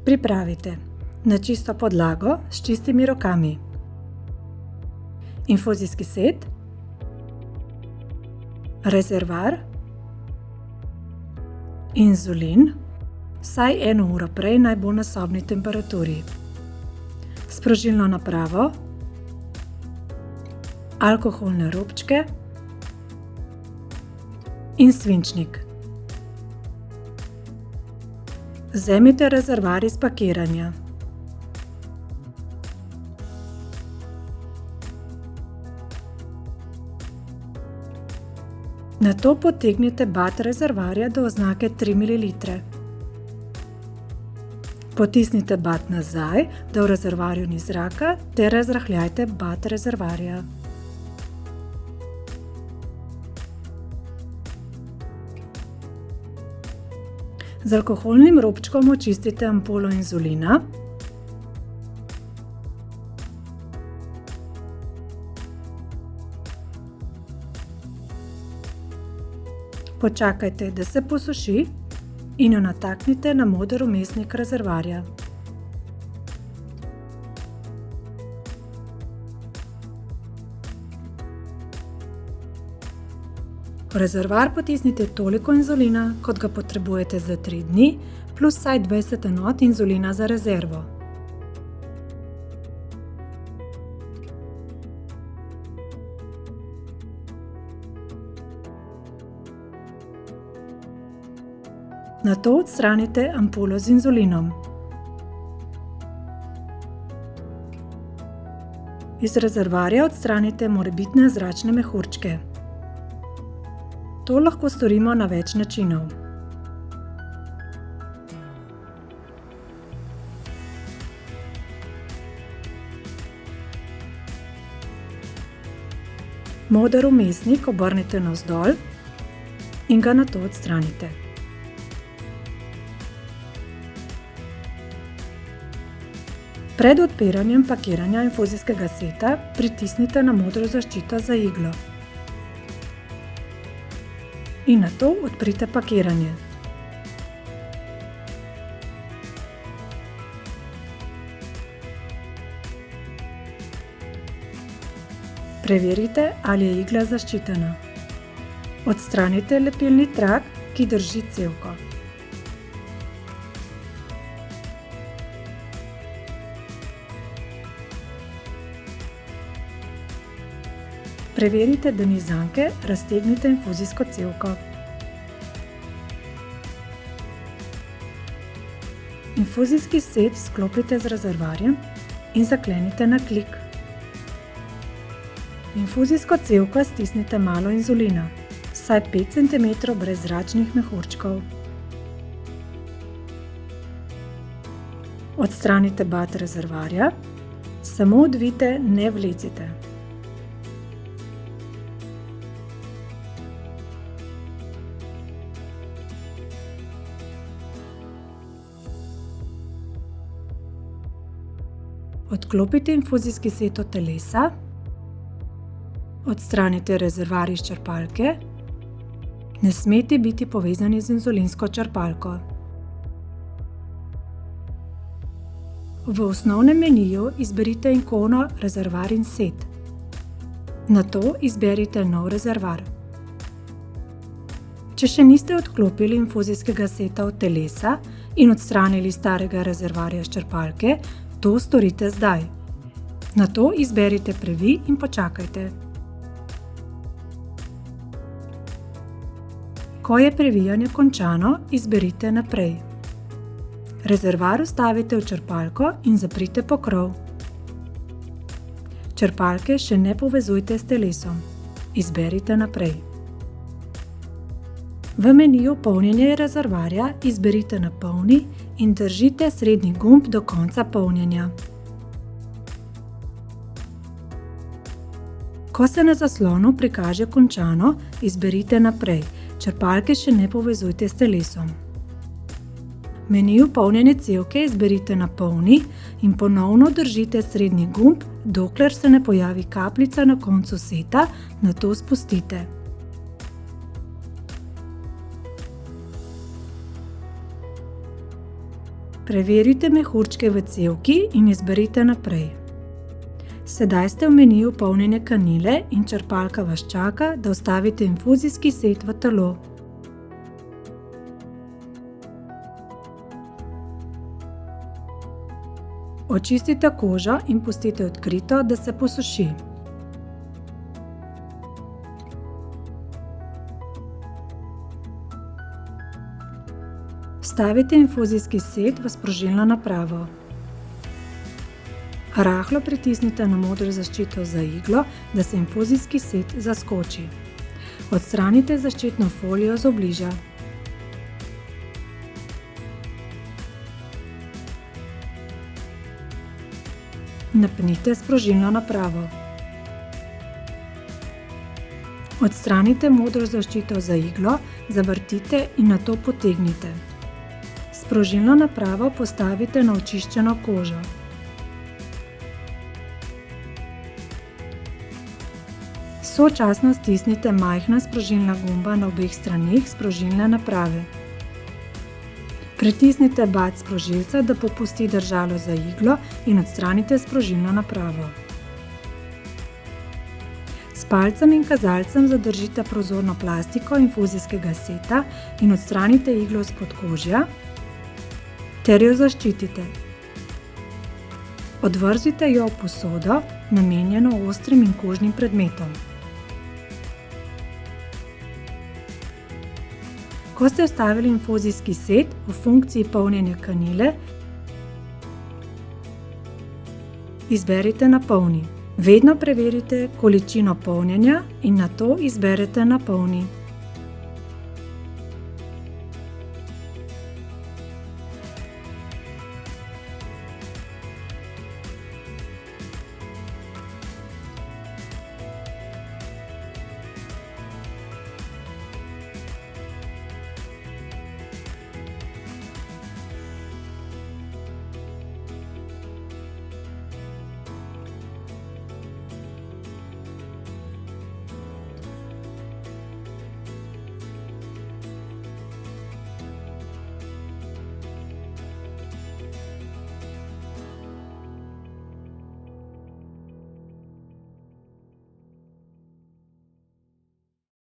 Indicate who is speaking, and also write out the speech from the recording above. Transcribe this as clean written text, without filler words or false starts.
Speaker 1: Pripravite na čisto podlago s čistimi rokami infuzijski set, rezervoar, inzulin, vsaj 1 uro prej naj bo na sobni temperaturi, sprožilno napravo, alkoholne robčke in svinčnik. Vzemite rezervoar iz pakiranja. Nato potegnite bat rezervoarja do oznake 3 ml. Potisnite bat nazaj, da v rezervoarju ni zraka, ter razrahljajte bat rezervoarja. Z alkoholnim robčkom očistite ampulo inzulina. Počakajte, da se posuši in jo nataknite na moder vmesnik rezervoarja. V rezervoar potisnite toliko inzulina, kot ga potrebujete za 3 dni, plus vsaj 20 enot inzulina za rezervo. Nato odstranite ampulo z inzulinom. Iz rezervoarja odstranite morebitne zračne mehurčke. To lahko storimo na več načinov. Moder vmesnik obrnite navzdol in ga nato odstranite. Pred odpiranjem pakiranja infuzijskega seta pritisnite na modro zaščito za iglo. In nato odprite pakiranje. Preverite, ali je igla zaščitena. Odstranite lepilni trak, ki drži cevko. Preverite, da ni zanke, raztegnite infuzijsko cevko. Infuzijski set sklopite z rezervoarjem in zaklenite na klik. V infuzijsko cevko stisnite malo inzulina, vsaj 5 cm brez zračnih mehurčkov. Odstranite bat rezervoarja, samo odvijte, ne vlecite. Odklopite infuzijski set od telesa, odstranite rezervoar iz črpalke, ne smete biti povezani z inzulinsko črpalko. V osnovnem meniju izberite ikono Rezervoar in set. Nato izberite nov rezervoar. Če še niste odklopili infuzijskega seta od telesa in odstranili starega rezervoarja iz črpalke, to storite zdaj. Nato izberite previj in počakajte. Ko je previjanje končano, izberite Naprej. Rezervoar vstavite v črpalko in zaprite pokrov. Črpalke še ne povezujte s telesom. Izberite Naprej. V meniju Polnjenje rezervoarja izberite Napolni in držite srednji gumb do konca polnjenja. Ko se na zaslonu prikaže končano, izberite Naprej. Črpalke še ne povezujte s telesom. V meniju Polnjenje cevke izberite Napolni in ponovno držite srednji gumb, dokler se ne pojavi kapljica na koncu seta, nato spustite. Preverite mehurčke v cevki in izberite naprej. Sedaj ste v meniju polnjenje kanile in črpalka vas čaka, da vstavite infuzijski set v telo. Očistite kožo in pustite odkrito, da se posuši. Vstavite infuzijski set v sprožilno napravo. Rahlo pritisnite na modro zaščito za iglo, da se infuzijski set zaskoči. Odstranite zaščitno folijo z obliža. Napnite sprožilno napravo. Odstranite modro zaščito za iglo, zavrtite in nato potegnite. Sprožilno napravo postavite na očiščeno kožo. Sočasno stisnite majhna sprožilna gumba na obeh straneh sprožilne naprave. Pritisnite bat sprožilca, da popusti držalo za iglo in odstranite sprožilno napravo. S palcem in kazalcem zadržite prozorno plastiko infuzijskega seta in odstranite iglo s podkožja ter jo zaščitite. Odvrzite jo v posodo, namenjeno ostrim in kožnim predmetom. Ko ste vstavili infuzijski set v funkciji polnjenja kanile, izberite napolni. Vedno preverite količino polnjenja in nato izberete napolni.